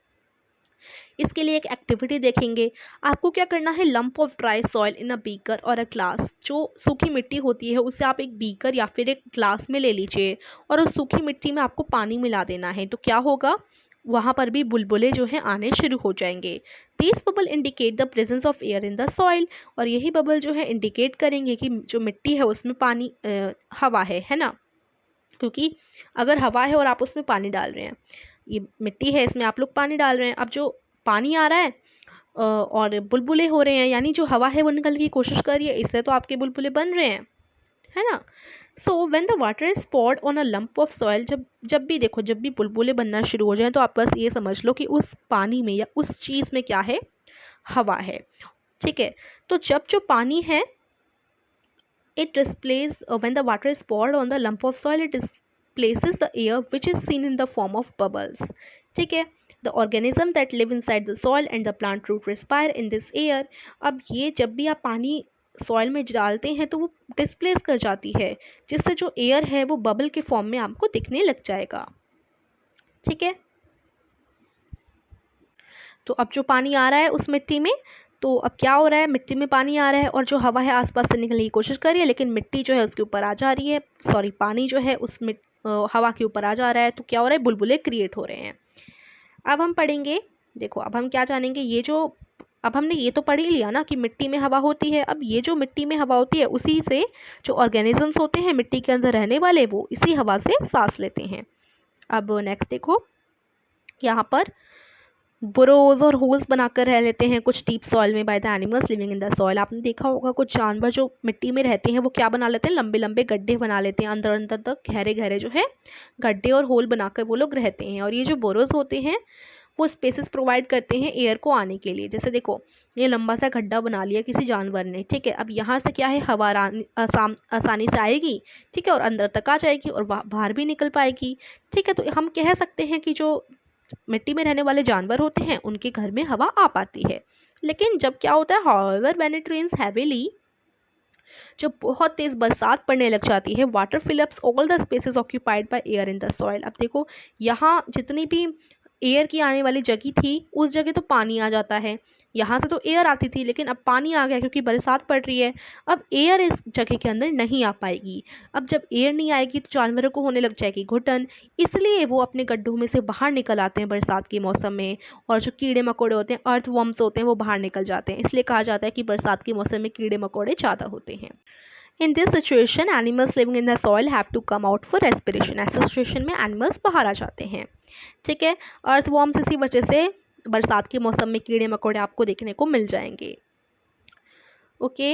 इसके लिए एक एक्टिविटी देखेंगे। आपको क्या करना है, lump of dry soil in a beaker और अ ग्लास। जो सूखी मिट्टी होती है उसे आप एक बीकर या फिर एक ग्लास में ले लीजिए और उस सूखी मिट्टी में आपको पानी मिला देना है। तो क्या होगा, वहाँ पर भी बुलबुले जो हैं आने शुरू हो जाएंगे। These bubble indicate the presence of air in the soil. और यही बबल जो है इंडिकेट करेंगे कि जो मिट्टी है उसमें पानी हवा है ना। क्योंकि अगर हवा है और आप उसमें पानी डाल रहे हैं, ये मिट्टी है इसमें आप लोग पानी डाल रहे हैं, अब जो पानी आ रहा है और बुलबुले हो रहे हैं, यानी जो हवा है वो निकलने की कोशिश कर रही है, इससे तो आपके बुलबुले बन रहे हैं, है ना। So when the water is poured on a lump of soil, जब भी देखो जब भी बुलबुले बनना शुरू हो जाए तो आप बस ये समझ लो कि उस पानी में या उस चीज़ में क्या है, हवा है। ठीक है, तो जब जो पानी है it displays when the water is poured on the lump of soil, it displaces the air which is seen in the form of bubbles। ठीक है, the organism that live inside the soil and the plant root respire in this air। अब ये जब भी आप पानी सॉइल में डालते हैं तो वो डिस्प्लेस कर जाती है, जिससे जो एयर है वो बबल के फॉर्म में आपको दिखने लग जाएगा। ठीक है, तो अब जो पानी आ रहा है उस मिट्टी में, तो अब क्या हो रहा है, मिट्टी में पानी आ रहा है और जो हवा है आसपास से निकलने की कोशिश कर रही है, लेकिन मिट्टी जो है उसके ऊपर आ जा रही है, सॉरी पानी जो है उस हवा के ऊपर आ जा रहा है। तो क्या हो रहा है, बुलबुले क्रिएट हो रहे हैं। अब हम पढ़ेंगे, देखो अब हम क्या जानेंगे, ये जो अब हमने ये तो पढ़ ही लिया ना कि मिट्टी में हवा होती है। अब ये जो मिट्टी में हवा होती है उसी से जो ऑर्गेनिजम्स होते हैं मिट्टी के अंदर रहने वाले, वो इसी हवा से सांस लेते हैं। अब नेक्स्ट देखो, यहाँ पर बुरोज और होल्स बनाकर रह लेते हैं कुछ डीप सॉइल में by the animals living in the soil. आपने देखा होगा कुछ जानवर जो मिट्टी में रहते हैं वो क्या बना लेते हैं, लंबे लंबे गड्ढे बना लेते हैं, अंदर अंदर तक गहरे गहरे जो है गड्ढे और होल बनाकर वो लोग रहते हैं। और ये जो बोरोज होते हैं वो स्पेसेस प्रोवाइड करते हैं एयर को आने के लिए। जैसे देखो ये लंबा सा गड्ढा बना लिया किसी जानवर ने, ठीक है, अब यहाँ से क्या है, हवा आसानी से आएगी, ठीक है, और अंदर तक आ जाएगी और बाहर भी निकल पाएगी। ठीक है, तो हम कह सकते हैं कि जो मिट्टी में रहने वाले जानवर होते हैं उनके घर में हवा आ पाती है। लेकिन जब क्या होता है, however when it rains heavily, जब बहुत तेज बरसात पड़ने लग जाती है, water fill ups all the spaces occupied by air in the soil. अब देखो यहाँ जितनी भी एयर की आने वाली जगह थी उस जगह तो पानी आ जाता है, यहाँ से तो एयर आती थी लेकिन अब पानी आ गया क्योंकि बरसात पड़ रही है। अब एयर इस जगह के अंदर नहीं आ पाएगी। अब जब एयर नहीं आएगी तो जानवरों को होने लग जाएगी घुटन, इसलिए वो अपने गड्ढों में से बाहर निकल आते हैं बरसात के मौसम में। और जो कीड़े मकोड़े होते हैं, अर्थवर्म्स होते हैं, वो बाहर निकल जाते हैं। इसलिए कहा जाता है कि बरसात के मौसम में कीड़े मकोड़े ज़्यादा होते हैं। In this situation animals living in the soil have to come out for respiration. ऐसे सिचुएशन में एनिमल्स बाहर आ जाते हैं। ठीक है, अर्थवर्म्स इसी वजह से बरसात के मौसम में कीड़े मकोड़े आपको देखने को मिल जाएंगे। Okay,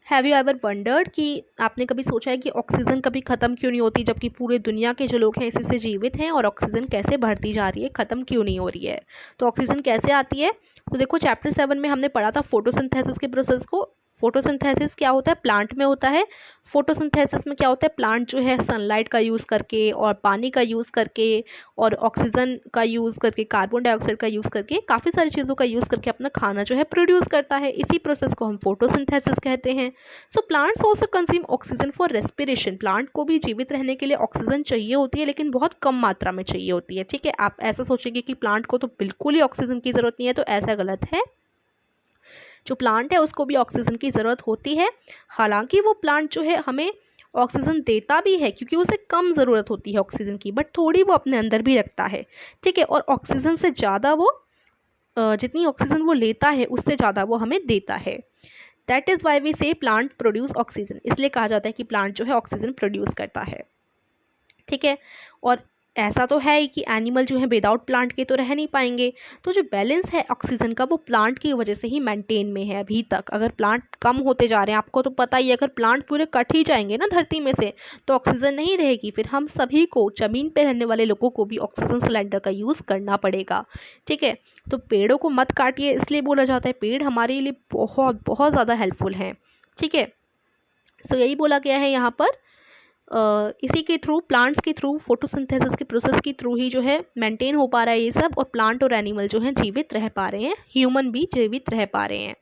have you ever wondered कि आपने कभी सोचा है कि ऑक्सीजन कभी ख़त्म क्यों नहीं होती, जबकि पूरे दुनिया के जो लोग हैं इसी से जीवित हैं, और ऑक्सीजन कैसे बढ़ती जा रही है, ख़त्म क्यों नहीं हो रही है? तो ऑक्सीजन कैसे आती है? तो देखो चैप्टर 7 में हमने पढ़ा था फोटोसिंथेसिस के प्रोसेस को। फोटोसिंथेसिस क्या होता है? प्लांट में होता है। फोटोसिंथेसिस में क्या होता है? प्लांट जो है सनलाइट का यूज़ करके और पानी का यूज़ करके और ऑक्सीजन का यूज़ करके, कार्बन डाइऑक्साइड का यूज़ करके, काफ़ी सारी चीज़ों का यूज़ करके अपना खाना जो है प्रोड्यूस करता है। इसी प्रोसेस को हम फोटोसिंथेसिस कहते हैं। So plants also consume oxygen for respiration. Plant को भी जीवित रहने के लिए ऑक्सीजन चाहिए होती है, लेकिन बहुत कम मात्रा में चाहिए होती है। ठीक है, आप ऐसा सोचेंगे कि प्लांट को तो बिल्कुल ही ऑक्सीजन की ज़रूरत नहीं है, तो ऐसा गलत है। जो प्लांट है उसको भी ऑक्सीजन की ज़रूरत होती है। हालांकि वो प्लांट जो है हमें ऑक्सीजन देता भी है, क्योंकि उसे कम ज़रूरत होती है ऑक्सीजन की, बट थोड़ी वो अपने अंदर भी रखता है। ठीक है, और ऑक्सीजन से ज़्यादा वो जितनी ऑक्सीजन वो लेता है उससे ज़्यादा वो हमें देता है। दैट इज़ वाई वी से प्लांट प्रोड्यूस ऑक्सीजन। इसलिए कहा जाता है कि प्लांट जो है ऑक्सीजन प्रोड्यूस करता है। ठीक है, और ऐसा तो है ही कि एनिमल जो है विदाउट प्लांट के तो रह नहीं पाएंगे। तो जो बैलेंस है ऑक्सीजन का वो प्लांट की वजह से ही मेंटेन में है अभी तक। अगर प्लांट कम होते जा रहे हैं, आपको तो पता ही है, अगर प्लांट पूरे कट ही जाएंगे ना धरती में से, तो ऑक्सीजन नहीं रहेगी। फिर हम सभी को, जमीन पे रहने वाले लोगों को भी ऑक्सीजन सिलेंडर का यूज़ करना पड़ेगा। ठीक है, तो पेड़ों को मत काटिए, इसलिए बोला जाता है पेड़ हमारे लिए बहुत बहुत ज़्यादा हेल्पफुल हैं। ठीक है, सो यही बोला गया है यहाँ पर। इसी के थ्रू, प्लांट्स के थ्रू, फोटोसिंथेसिस के प्रोसेस के थ्रू ही जो है मेंटेन हो पा रहा है ये सब, और प्लांट और एनिमल जो हैं जीवित रह पा रहे हैं, ह्यूमन भी जीवित रह पा रहे हैं।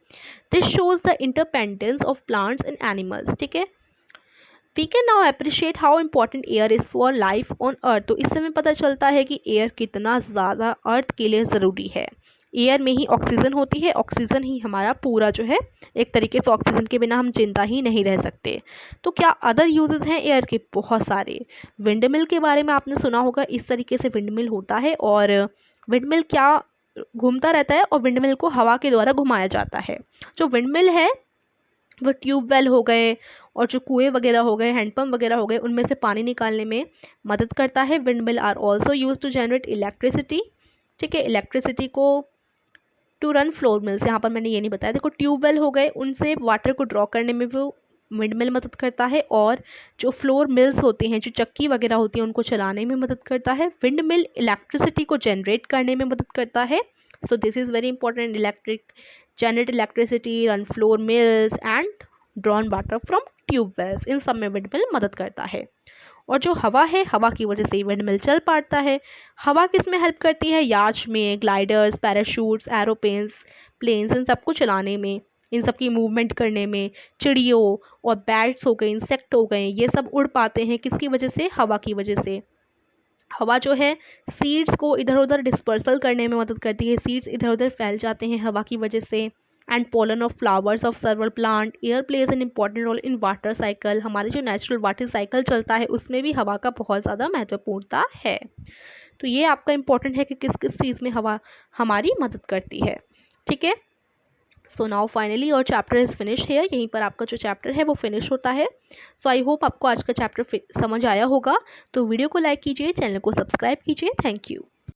This shows the interdependence of plants and animals. ठीक है, we can now appreciate how important air is for life on earth. तो इससे हमें पता चलता है कि एयर कितना ज़्यादा अर्थ के लिए ज़रूरी है। एयर में ही ऑक्सीजन होती है, ऑक्सीजन ही हमारा पूरा जो है, एक तरीके से ऑक्सीजन के बिना हम जिंदा ही नहीं रह सकते। तो क्या अदर यूजेस हैं एयर के? बहुत सारे। विंडमिल के बारे में आपने सुना होगा, इस तरीके से विंडमिल होता है, और विंडमिल क्या घूमता रहता है और विंडमिल को हवा के द्वारा घुमाया जाता है। जो विंडमिल है वो ट्यूबवेल हो गए और जो कुएं वगैरह हो गए, हैंडपम्प वगैरह हो गए, उनमें से पानी निकालने में मदद करता है। Windmill are also use to generate electricity. ठीक है, इलेक्ट्रिसिटी को टू रन फ्लोर मिल्स, यहाँ पर मैंने ये नहीं बताया। देखो ट्यूबवेल हो गए, उनसे वाटर को ड्रॉ करने में वो विंडमिल मदद करता है, और जो फ्लोर मिल्स होते हैं, जो चक्की वगैरह होती है, उनको चलाने में मदद करता है। विंडमिल इलेक्ट्रिसिटी को जनरेट करने में मदद करता है। So this is very important. Generate electricity, run flour mills and drawn water from tubewells, इन सब में विंडमिल मदद करता है। और जो हवा है, हवा की वजह से विंडमिल चल पाता है। हवा किस में हेल्प करती है? याच में, ग्लाइडर्स, पैराशूट्स, एरोप्लेन्स, प्लेन्स, इन सबको चलाने में, इन सब की मूवमेंट करने में। चिड़ियों और बैट्स हो गए, इंसेक्ट हो गए, ये सब उड़ पाते हैं किसकी वजह से? हवा की वजह से। हवा जो है सीड्स को इधर उधर डिस्पर्सल करने में मदद करती है, सीड्स इधर उधर फैल जाते हैं हवा की वजह से। And pollen of flowers of several plant. Air plays an important role in water cycle. हमारे जो नेचुरल वाटर साइकिल चलता है उसमें भी हवा का बहुत ज़्यादा महत्वपूर्णता है। तो ये आपका इंपॉर्टेंट है कि किस किस चीज़ में हवा हमारी मदद करती है। ठीक है, so now finally your chapter is finish here. यहीं पर आपका जो चैप्टर है वो फिनिश होता है। सो आई होप आपको आज का चैप्टर समझ आया होगा। तो वीडियो को लाइक कीजिए, चैनल को सब्सक्राइब कीजिए। Thank you.